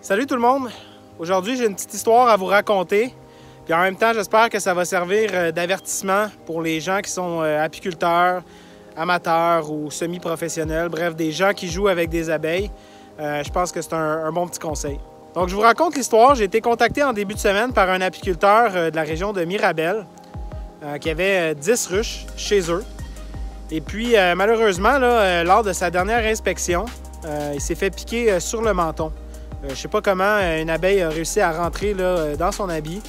Salut tout le monde! Aujourd'hui, j'ai une petite histoire à vous raconter. Puis en même temps, j'espère que ça va servir d'avertissement pour les gens qui sont apiculteurs, amateurs ou semi-professionnels. Bref, des gens qui jouent avec des abeilles. Je pense que c'est un bon petit conseil. Donc, je vous raconte l'histoire. J'ai été contacté en début de semaine par un apiculteur de la région de Mirabel qui avait 10 ruches chez eux. Et puis, malheureusement, lors de sa dernière inspection, il s'est fait piquer sur le menton. Je ne sais pas comment une abeille a réussi à rentrer dans son habit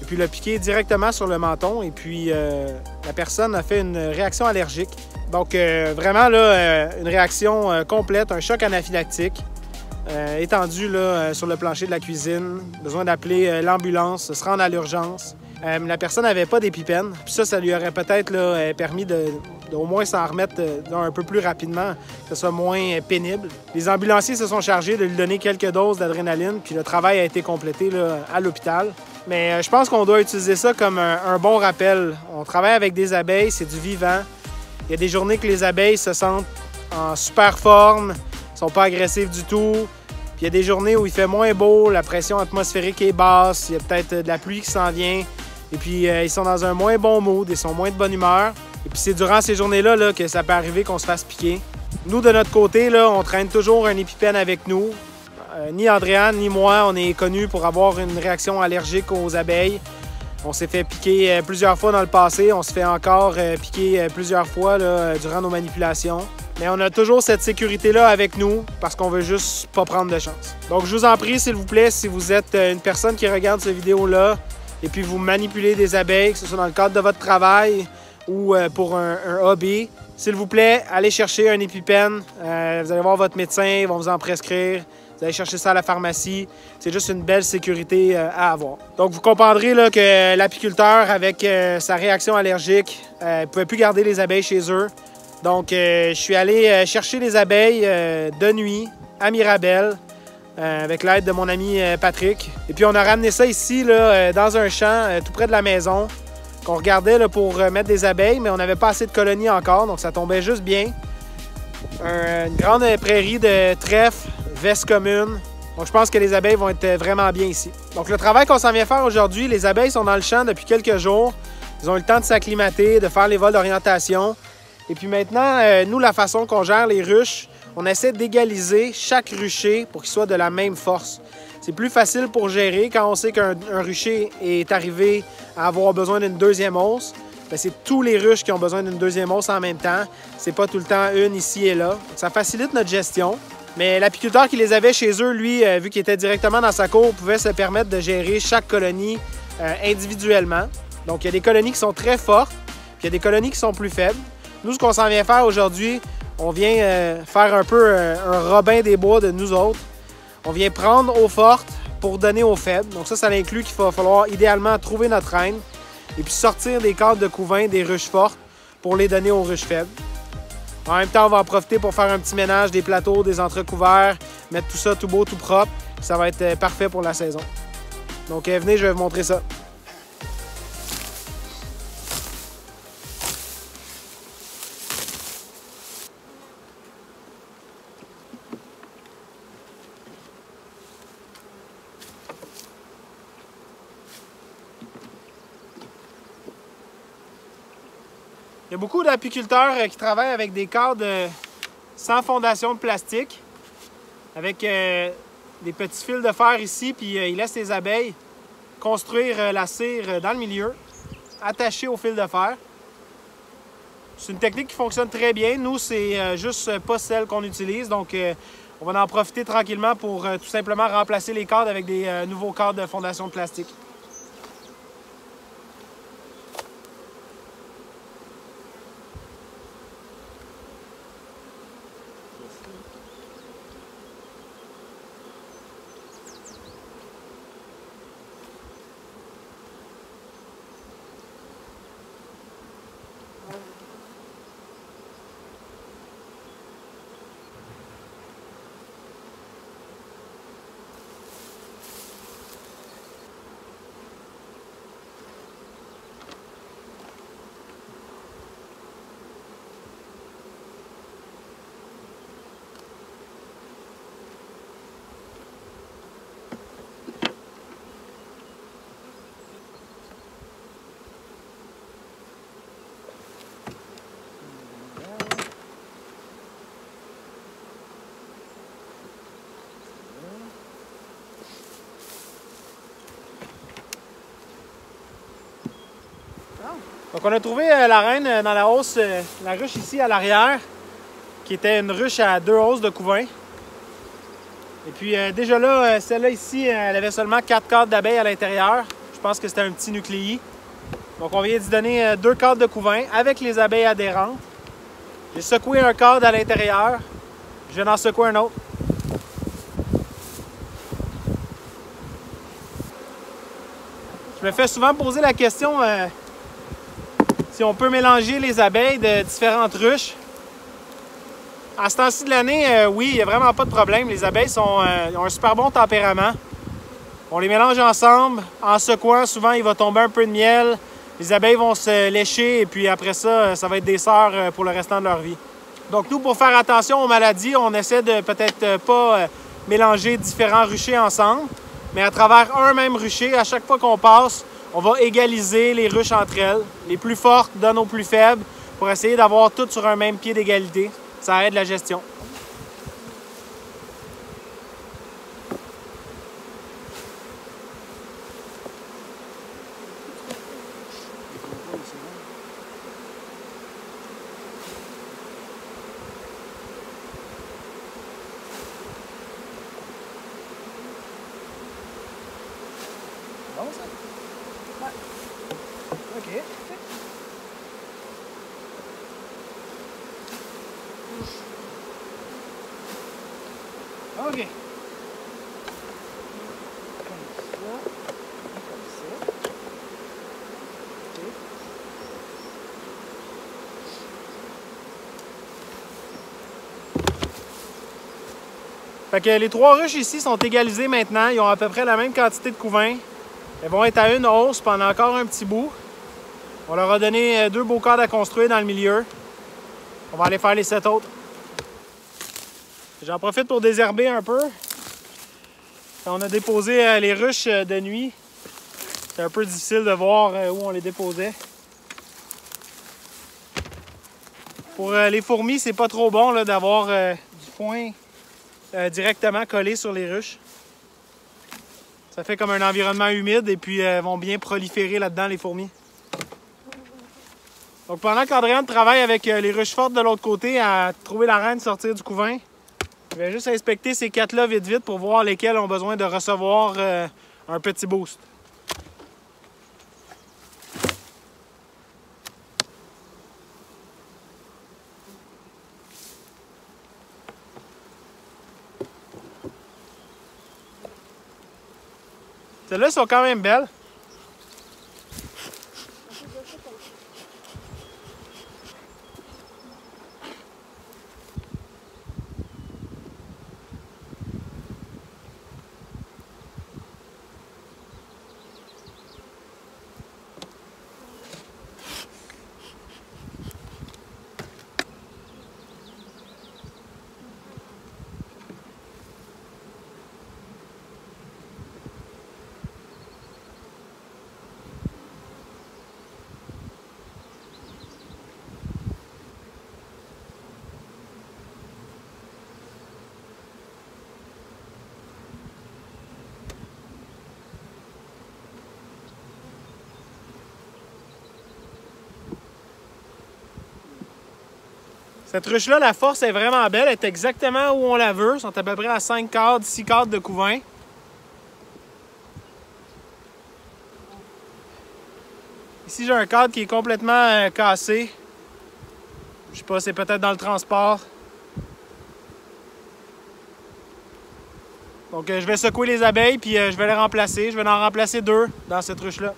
et puis l'a piqué directement sur le menton. Et puis, la personne a fait une réaction allergique. Donc, vraiment, une réaction complète, un choc anaphylactique étendu sur le plancher de la cuisine. Besoin d'appeler l'ambulance, se rendre à l'urgence. La personne n'avait pas d'épipène. Puis ça lui aurait peut-être permis d'au moins s'en remettre un peu plus rapidement, que ce soit moins pénible. Les ambulanciers se sont chargés de lui donner quelques doses d'adrénaline, puis le travail a été complété à l'hôpital. Mais je pense qu'on doit utiliser ça comme un bon rappel. On travaille avec des abeilles, c'est du vivant. Il y a des journées que les abeilles se sentent en super forme, ne sont pas agressives du tout. Puis il y a des journées où il fait moins beau, la pression atmosphérique est basse, il y a peut-être de la pluie qui s'en vient. Et puis, ils sont dans un moins bon mood, ils sont moins de bonne humeur. Et puis, c'est durant ces journées-là que ça peut arriver qu'on se fasse piquer. Nous, de notre côté, on traîne toujours un épipène avec nous. Ni Andréane, ni moi, on est connus pour avoir une réaction allergique aux abeilles. On s'est fait piquer plusieurs fois dans le passé. On se fait encore piquer plusieurs fois durant nos manipulations. Mais on a toujours cette sécurité-là avec nous parce qu'on veut juste pas prendre de chance. Donc, je vous en prie, s'il vous plaît, si vous êtes une personne qui regarde cette vidéo-là, et puis vous manipulez des abeilles, que ce soit dans le cadre de votre travail ou pour un hobby, s'il vous plaît, allez chercher un épipène. Vous allez voir votre médecin, ils vont vous en prescrire. Vous allez chercher ça à la pharmacie. C'est juste une belle sécurité à avoir. Donc, vous comprendrez que l'apiculteur, avec sa réaction allergique, ne pouvait plus garder les abeilles chez eux. Donc, je suis allé chercher les abeilles de nuit à Mirabel. Avec l'aide de mon ami Patrick. Et puis on a ramené ça ici, dans un champ, tout près de la maison, qu'on regardait pour mettre des abeilles, mais on n'avait pas assez de colonies encore, donc ça tombait juste bien. Une grande prairie de trèfle, veste commune. Donc je pense que les abeilles vont être vraiment bien ici. Donc le travail qu'on s'en vient faire aujourd'hui, les abeilles sont dans le champ depuis quelques jours. Ils ont eu le temps de s'acclimater, de faire les vols d'orientation. Et puis maintenant, nous, la façon qu'on gère les ruches, on essaie d'égaliser chaque rucher pour qu'il soit de la même force. C'est plus facile pour gérer quand on sait qu'un rucher est arrivé à avoir besoin d'une deuxième hausse. C'est tous les ruches qui ont besoin d'une deuxième hausse en même temps. C'est pas tout le temps une ici et là. Donc, ça facilite notre gestion. Mais l'apiculteur qui les avait chez eux, lui, vu qu'il était directement dans sa cour, pouvait se permettre de gérer chaque colonie individuellement. Donc, il y a des colonies qui sont très fortes, puis il y a des colonies qui sont plus faibles. Nous, ce qu'on s'en vient faire aujourd'hui, on vient faire un peu un Robin des Bois de nous autres. On vient prendre aux fortes pour donner aux faibles. Donc ça inclut qu'il va falloir idéalement trouver notre reine et puis sortir des cadres de couvain des ruches fortes pour les donner aux ruches faibles. En même temps, on va en profiter pour faire un petit ménage des plateaux, des entrecouverts, mettre tout ça tout beau, tout propre. Ça va être parfait pour la saison. Donc venez, je vais vous montrer ça. Il y a beaucoup d'apiculteurs qui travaillent avec des cadres sans fondation de plastique, avec des petits fils de fer ici, puis ils laissent les abeilles construire la cire dans le milieu, attachée au fil de fer. C'est une technique qui fonctionne très bien. Nous, c'est juste pas celle qu'on utilise, donc on va en profiter tranquillement pour tout simplement remplacer les cadres avec des nouveaux cadres de fondation de plastique. Donc on a trouvé la reine dans la hausse, la ruche ici à l'arrière, qui était une ruche à 2 hausses de couvain. Et puis déjà là, celle-là ici, elle avait seulement 4 cadres d'abeilles à l'intérieur. Je pense que c'était un petit nucléi. Donc on vient d'y donner 2 cadres de couvain avec les abeilles adhérentes. J'ai secoué un cadre à l'intérieur. Je vais en secouer un autre. Je me fais souvent poser la question si on peut mélanger les abeilles de différentes ruches. À ce temps-ci de l'année, oui, il n'y a vraiment pas de problème. Les abeilles ont un super bon tempérament. On les mélange ensemble. En secouant, souvent, il va tomber un peu de miel. Les abeilles vont se lécher et puis après ça, ça va être des sœurs pour le restant de leur vie. Donc nous, pour faire attention aux maladies, on essaie de peut-être pas mélanger différents ruchers ensemble, mais à travers un même rucher, à chaque fois qu'on passe, on va égaliser les ruches entre elles. Les plus fortes donnent aux plus faibles pour essayer d'avoir toutes sur un même pied d'égalité. Ça aide la gestion. Bon, ça? Ouais. OK. OK. Comme ça. OK. Fait que les 3 ruches ici sont égalisées maintenant. Ils ont à peu près la même quantité de couvain. Elles vont être à une hausse pendant encore un petit bout. On leur a donné 2 beaux cadres à construire dans le milieu. On va aller faire les 7 autres. J'en profite pour désherber un peu. On a déposé les ruches de nuit. C'est un peu difficile de voir où on les déposait. Pour les fourmis, c'est pas trop bon d'avoir du foin directement collé sur les ruches. Ça fait comme un environnement humide et puis elles vont bien proliférer là-dedans, les fourmis. Donc pendant qu'Adrienne travaille avec les ruches fortes de l'autre côté à trouver la reine sortir du couvain, je vais juste inspecter ces 4-là vite pour voir lesquels ont besoin de recevoir un petit boost. Celles-là sont quand même belles. Cette ruche-là, la force est vraiment belle. Elle est exactement où on la veut. Ils sont à peu près à 5 cadres, 6 cadres de couvain. Ici, j'ai un cadre qui est complètement cassé. Je sais pas, c'est peut-être dans le transport. Donc, je vais secouer les abeilles puis je vais les remplacer. Je vais en remplacer 2 dans cette ruche-là.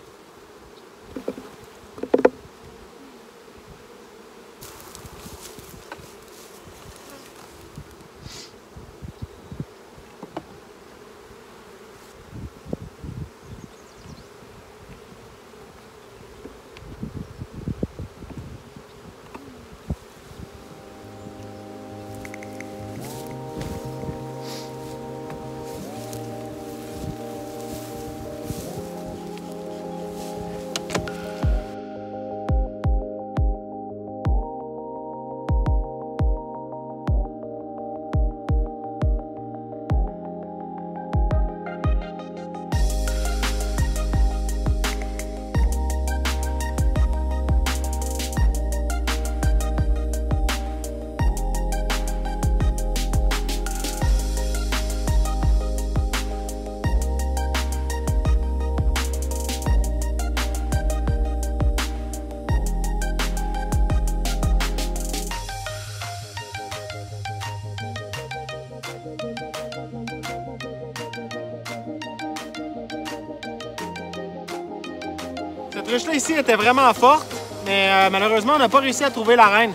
Cette ruche-là ici était vraiment forte, mais malheureusement, on n'a pas réussi à trouver la reine.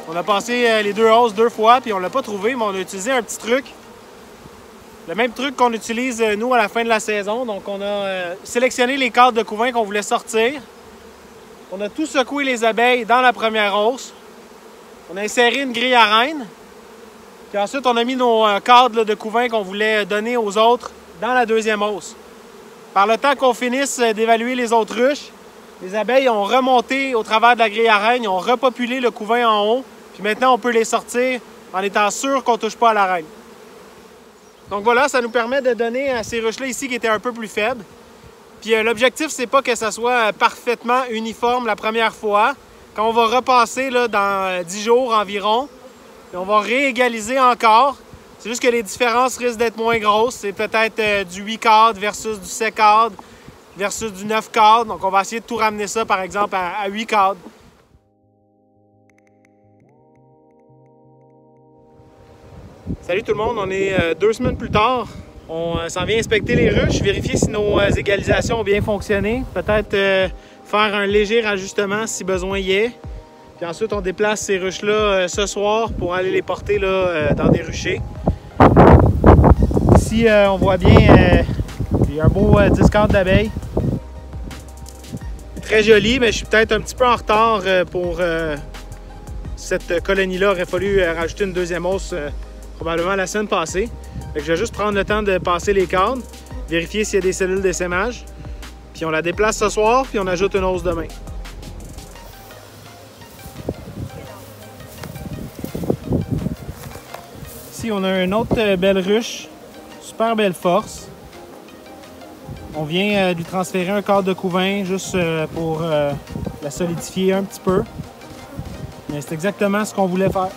On a passé les 2 hausses 2 fois, puis on l'a pas trouvé, mais on a utilisé un petit truc. Le même truc qu'on utilise, nous, à la fin de la saison. Donc, on a sélectionné les cadres de couvain qu'on voulait sortir. On a tout secoué les abeilles dans la première hausse. On a inséré une grille à reine. Puis ensuite, on a mis nos cadres de couvain qu'on voulait donner aux autres dans la deuxième hausse. Par le temps qu'on finisse d'évaluer les autres ruches, les abeilles ont remonté au travers de la grille à reine, ils ont repopulé le couvain en haut. Puis maintenant, on peut les sortir en étant sûr qu'on ne touche pas à la reine. Donc voilà, ça nous permet de donner à ces ruches-là ici qui étaient un peu plus faibles. Puis l'objectif, c'est pas que ça soit parfaitement uniforme la première fois. Quand on va repasser là, dans 10 jours environ, on va réégaliser encore. C'est juste que les différences risquent d'être moins grosses. C'est peut-être du 8 cadres versus du 7 cadres versus du 9 cadres. Donc on va essayer de tout ramener ça, par exemple, à 8 cadres. Salut tout le monde, on est 2 semaines plus tard. On s'en vient inspecter les ruches, vérifier si nos égalisations ont bien fonctionné. Peut-être faire un léger ajustement si besoin y est. Puis ensuite, on déplace ces ruches-là ce soir pour aller les porter là, dans des ruchers. Ici, on voit bien, il y a un beau 10 cadres d'abeilles. Très joli, mais je suis peut-être un petit peu en retard pour cette colonie-là. Il aurait fallu rajouter une deuxième hausse probablement la semaine passée. Fait que je vais juste prendre le temps de passer les cadres, vérifier s'il y a des cellules d'essaimage. Puis on la déplace ce soir, puis on ajoute une hausse demain. Ici, on a une autre belle ruche, super belle force. On vient lui transférer un cadre de couvain juste pour la solidifier un petit peu. Mais c'est exactement ce qu'on voulait faire.